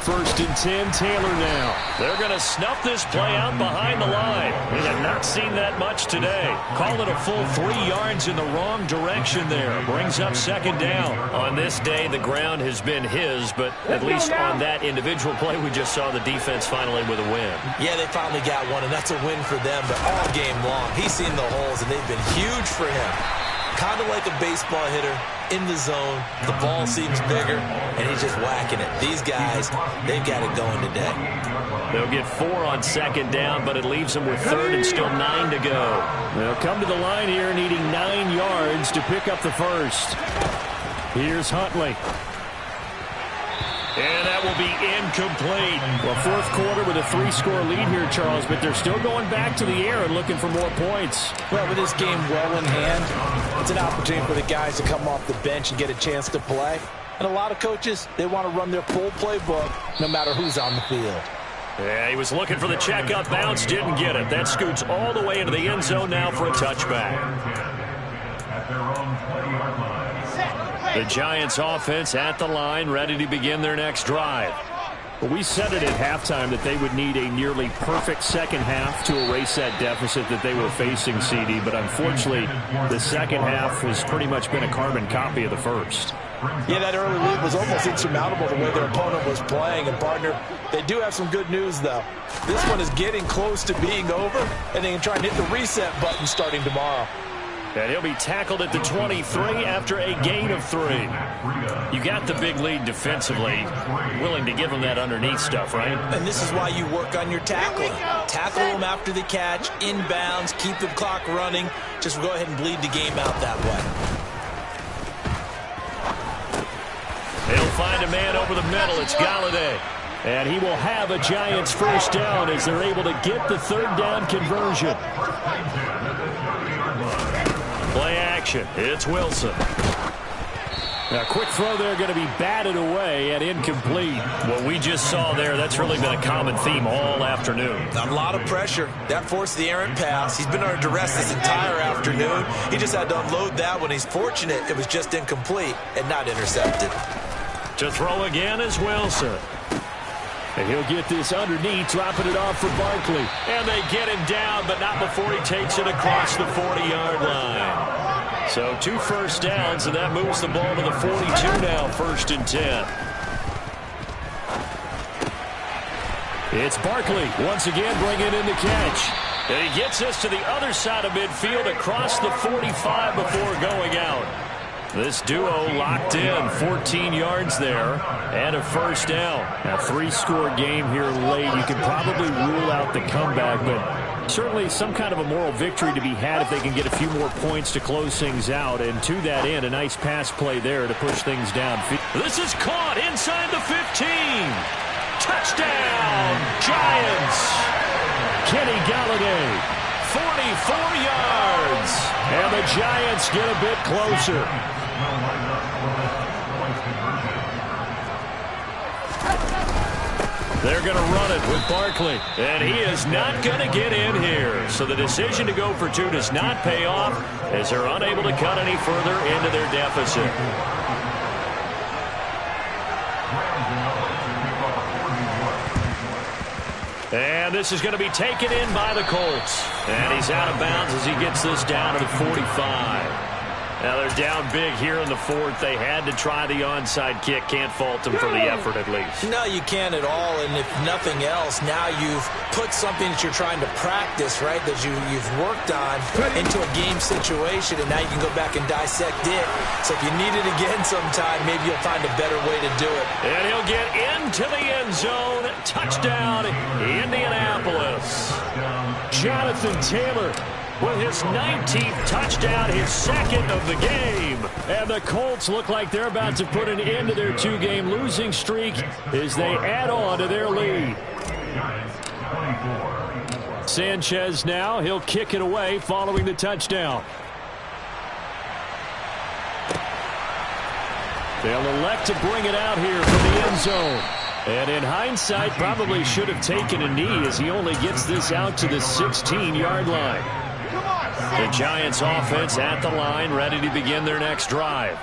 S1: First and 10, Taylor now. They're going to snuff this play out behind the line. We have not seen that much today. Call it a full 3 yards in the wrong direction there. Brings up second down. On this day, the ground has been his, but at least on that individual play, we just saw the defense finally with a win.
S3: Yeah, they finally got one, and that's a win for them, but all game long, he's seen the holes, and they've been huge for him. Kind of like a baseball hitter in the zone. The ball seems bigger, and he's just whacking it. These guys, they've got it going today.
S1: They'll get 4 on second down, but it leaves them with third and still 9 to go.
S2: They'll come to the line here needing 9 yards to pick up the first. Here's Huntley.
S1: And that will be incomplete.
S2: Well, fourth quarter with a 3-score lead here, Charles, but they're still going back to the air and looking for more points.
S3: Well, with this game well in hand, it's an opportunity for the guys to come off the bench and get a chance to play. And a lot of coaches, they want to run their full playbook no matter who's on the field.
S1: Yeah, he was looking for the check-up bounce, didn't get it. That scoots all the way into the end zone now for a touchback.
S5: At their own 20-yard line.
S1: The Giants offense at the line, ready to begin their next drive.
S2: Well, we said it at halftime that they would need a nearly perfect second half to erase that deficit that they were facing, CD. But unfortunately, the second half has pretty much been a carbon copy of the first.
S3: Yeah, that early lead was almost insurmountable the way their opponent was playing. And, partner, they do have some good news, though. This one is getting close to being over, and they can try and hit the reset button starting tomorrow.
S1: And he'll be tackled at the 23 after a gain of 3. You got the big lead defensively. Willing to give him that underneath stuff, right?
S3: And this is why you work on your tackling. Tackle them after the catch, inbounds, keep the clock running. Just go ahead and bleed the game out that way.
S1: They'll find a man over the middle. It's Galladay.
S2: And he will have a Giants first down as they're able to get the third down conversion.
S1: Play action. It's Wilson.
S2: A quick throw there going to be batted away and incomplete.
S1: What we just saw there, that's really been a common theme all afternoon.
S3: A lot of pressure. That forced the errant pass. He's been under duress this entire afternoon. He just had to unload that one. He's fortunate it was just incomplete and not intercepted.
S1: To throw again is Wilson.
S2: And he'll get this underneath, dropping it off for Barkley.
S1: And they get him down, but not before he takes it across the 40-yard line. So 2 first downs, and that moves the ball to the 42 now, 1st and 10.
S2: It's Barkley once again bringing in the catch.
S1: And he gets us to the other side of midfield across the 45 before going out. This duo locked in, 14 yards there, and a first down.
S2: A 3-score game here late. You can probably rule out the comeback, but certainly some kind of a moral victory to be had if they can get a few more points to close things out. And to that end, a nice pass play there to push things downfield.
S1: This is caught inside the 15. Touchdown, Giants.
S2: Kenny Galladay,
S1: 44 yards.
S2: And the Giants get a bit closer.
S1: They're going to run it with Barkley, and he is not going to get in here. So the decision to go for 2 does not pay off as they're unable to cut any further into their deficit. And this is going to be taken in by the Colts. And he's out of bounds as he gets this down to the 45. Now they're down big here in the fourth. They had to try the onside kick. Can't fault them for the effort at least.
S3: No, you can't at all. And if nothing else, now you've put something that you're trying to practice, right, that you've worked on into a game situation, and now you can go back and dissect it. So if you need it again sometime, maybe you'll find a better way to do it.
S1: And he'll get into the end zone. Touchdown, Indianapolis. Jonathan Taylor with his 19th touchdown, his second of the game. And the Colts look like they're about to put an end to their two-game losing streak as they add on to their lead. Sanchez now, he'll kick it away following the touchdown. They'll elect to bring it out here from the end zone. And in hindsight, probably should have taken a knee as he only gets this out to the 16-yard line. The Giants offense at the line, ready to begin their next drive.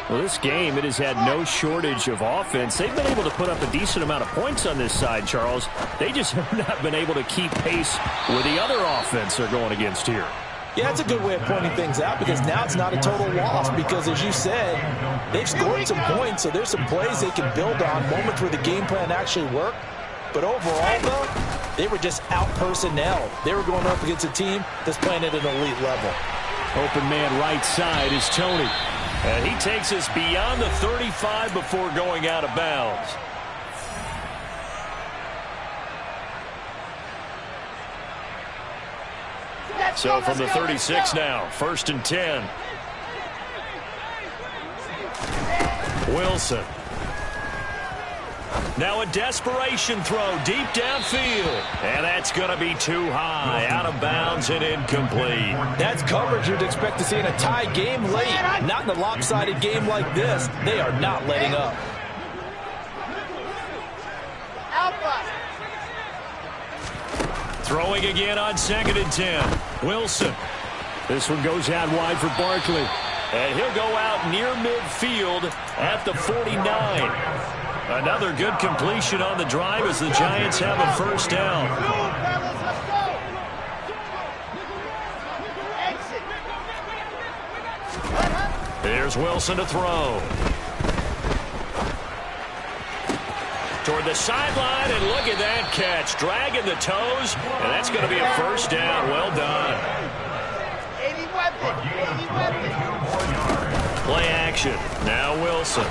S1: Well, this game, it has had no shortage of offense. They've been able to put up a decent amount of points on this side, Charles. They just have not been able to keep pace with the other offense they're going against here.
S3: Yeah, that's a good way of pointing things out because now it's not a total loss because, as you said, they've scored some points, so there's some plays they can build on, moments where the game plan actually worked. But overall, though, they were just out personnel. They were going up against a team that's playing at an elite level.
S1: Open man right side is Tony. And he takes us beyond the 35 before going out of bounds. So from the 36 now, 1st and 10. Wilson. Now a desperation throw deep downfield. And that's going to be too high, out of bounds and incomplete.
S3: That's coverage you'd expect to see in a tie game late. Not in a lopsided game like this. They are not letting up.
S1: Throwing again on 2nd and 10. Wilson. This one goes out wide for Barkley. And he'll go out near midfield at the 49. Another good completion on the drive as the Giants have a first down. Here's Wilson to throw. Toward the sideline, and look at that catch. Dragging the toes, and that's going to be a first down. Well done.
S4: 80 weapon.
S1: Play action. Now Wilson.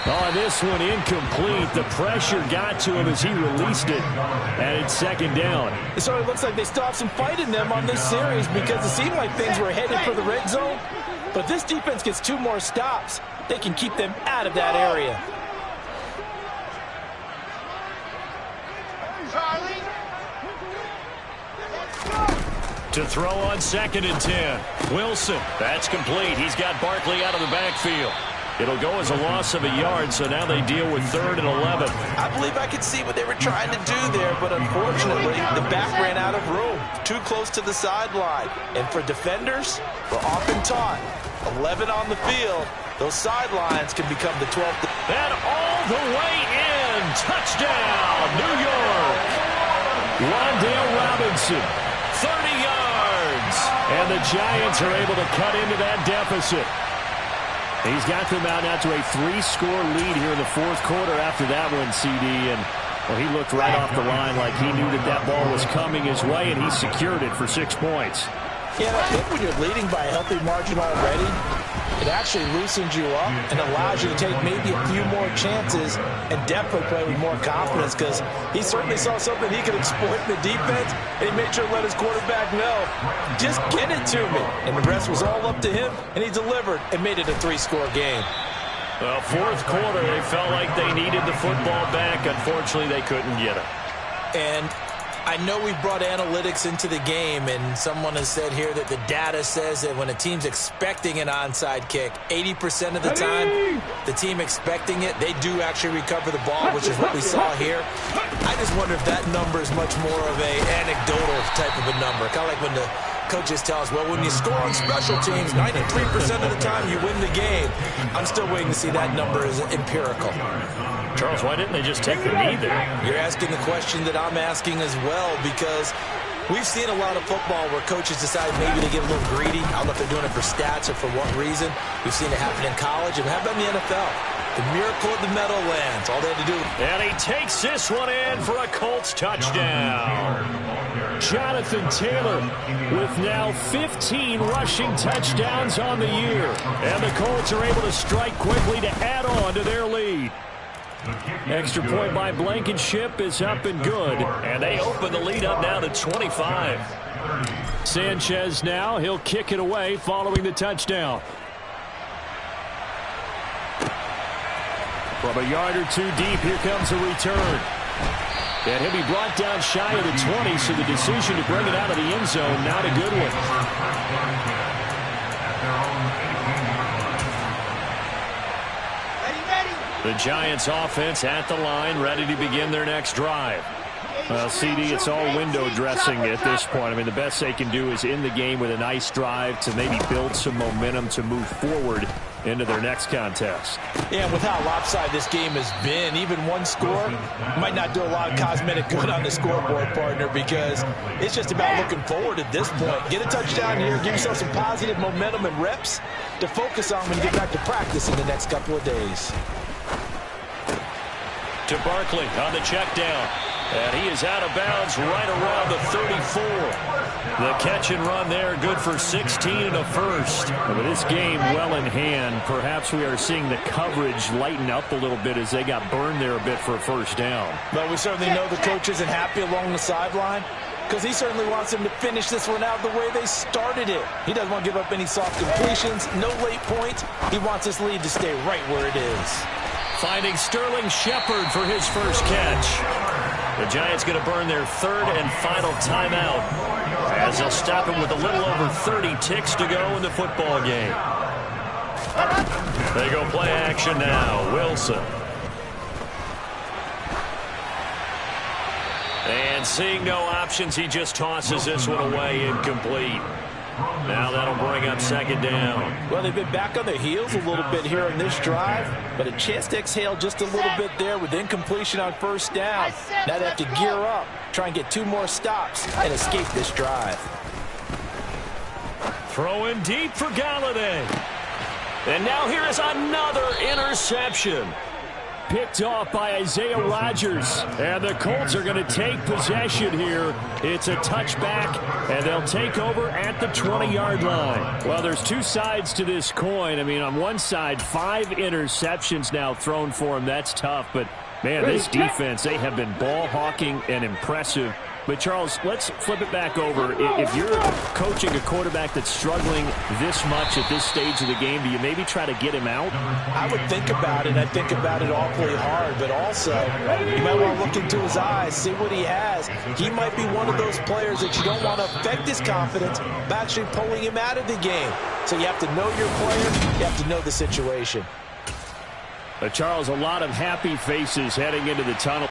S1: Oh, this one incomplete. The pressure got to him as he released it. And it's 2nd down.
S3: So it looks like they still have some fight in them on this series because it seemed like things were headed for the red zone. But this defense gets 2 more stops. They can keep them out of that area.
S1: To throw on 2nd and 10. Wilson. That's complete. He's got Barkley out of the backfield. It'll go as a loss of a yard, so now they deal with 3rd and 11.
S3: I believe I could see what they were trying to do there, but unfortunately, the back ran out of room. Too close to the sideline. And for defenders, we're often taught, 11 on the field, those sidelines can become the 12th.
S1: And all the way in. Touchdown, New York. Wan'Dale Robinson, 30 yards. And the Giants are able to cut into that deficit. He's got them out now to a 3-score lead here in the 4th quarter after that one, CD. And well, he looked right off the line like he knew that ball was coming his way, and he secured it for 6 points.
S3: Yeah, I think when you're leading by a healthy margin already, it actually loosens you up and allows you to take maybe a few more chances and definitely play with more confidence because he certainly saw something he could exploit in the defense, and he made sure to let his quarterback know, just get it to me. And the rest was all up to him, and he delivered and made it a 3-score game.
S1: Well, 4th quarter, they felt like they needed the football back. Unfortunately, they couldn't get it.
S3: And I know we've brought analytics into the game, and someone has said here that the data says that when a team's expecting an onside kick, 80% of the time, the team expecting it, they do actually recover the ball, which is what we saw here. I just wonder if that number is much more of a anecdotal type of a number. Kind of like when the coaches tell us, well, when you score on special teams, 93% of the time you win the game. I'm still waiting to see that number as empirical.
S1: Charles, why didn't they just take the knee there?
S3: You're asking the question that I'm asking as well, because We've seen a lot of football where coaches decide maybe to get a little greedy. I don't know if they're doing it for stats or for what reason. We've seen it happen in college, and how about in the NFL? The miracle of the Meadowlands. All they had to do.
S2: And he takes this one in for a Colts touchdown. Jonathan Taylor with now 15 rushing touchdowns on the year. And the Colts are able to strike quickly to add on to their lead. Extra point by Blankenship is up and good. And they open the lead up now to 25. Sanchez now, he'll kick it away following the touchdown. From a yard or two deep, here comes a return. And he'll be brought down shy of the 20, so the decision to bring it out of the end zone, not a good one. The Giants offense at the line, ready to begin their next drive. Well, CD, it's all window dressing at this point. I mean, the best they can do is in the game with a nice drive to maybe build some momentum to move forward into their next contest.
S3: Yeah, with how lopsided this game has been, even one score might not do a lot of cosmetic good on the scoreboard, partner, because it's just about looking forward at this point. Get a touchdown here, give yourself some positive momentum and reps to focus on when you get back to practice in the next couple of days.
S2: To Barkley on the check down. And he is out of bounds right around the 34. The catch and run there, good for 16 and a first.
S1: And with this game well in hand, perhaps we are seeing the coverage lighten up a little bit as they got burned there a bit for a first down.
S3: But we certainly know the coach isn't happy along the sideline, because he certainly wants them to finish this one out the way they started it. He doesn't want to give up any soft completions, no late points. He wants this lead to stay right where it is.
S2: Finding Sterling Shepard for his first catch. The Giants going to burn their third and final timeout as they'll stop him with a little over 30 ticks to go in the football game. They go play action now. Wilson. And seeing no options, he just tosses this one away, incomplete. Now that'll bring up second down.
S3: Well, they've been back on their heels a little bit here on this drive, but a chance to exhale just a little bit there with incompletion on first down. Now they have to gear up, try and get 2 more stops, and escape this drive.
S2: Throwing deep for Galladay. And now here is another interception.
S1: Picked off by Isaiah Rodgers. And the Colts are going to take possession here. It's a touchback, and they'll take over at the 20-yard line. Well, there's two sides to this coin. I mean, on one side, 5 interceptions now thrown for him. That's tough. But, man, this defense, they have been ball hawking and impressive. But, Charles, let's flip it back over. If you're coaching a quarterback that's struggling this much at this stage of the game, do you maybe try to get him out?
S3: I would think about it. I think about it awfully hard. But also, you might want to look into his eyes, see what he has. He might be one of those players that you don't want to affect his confidence by actually pulling him out of the game. So you have to know your player. You have to know the situation.
S1: Charles, a lot of happy faces heading into the tunnel.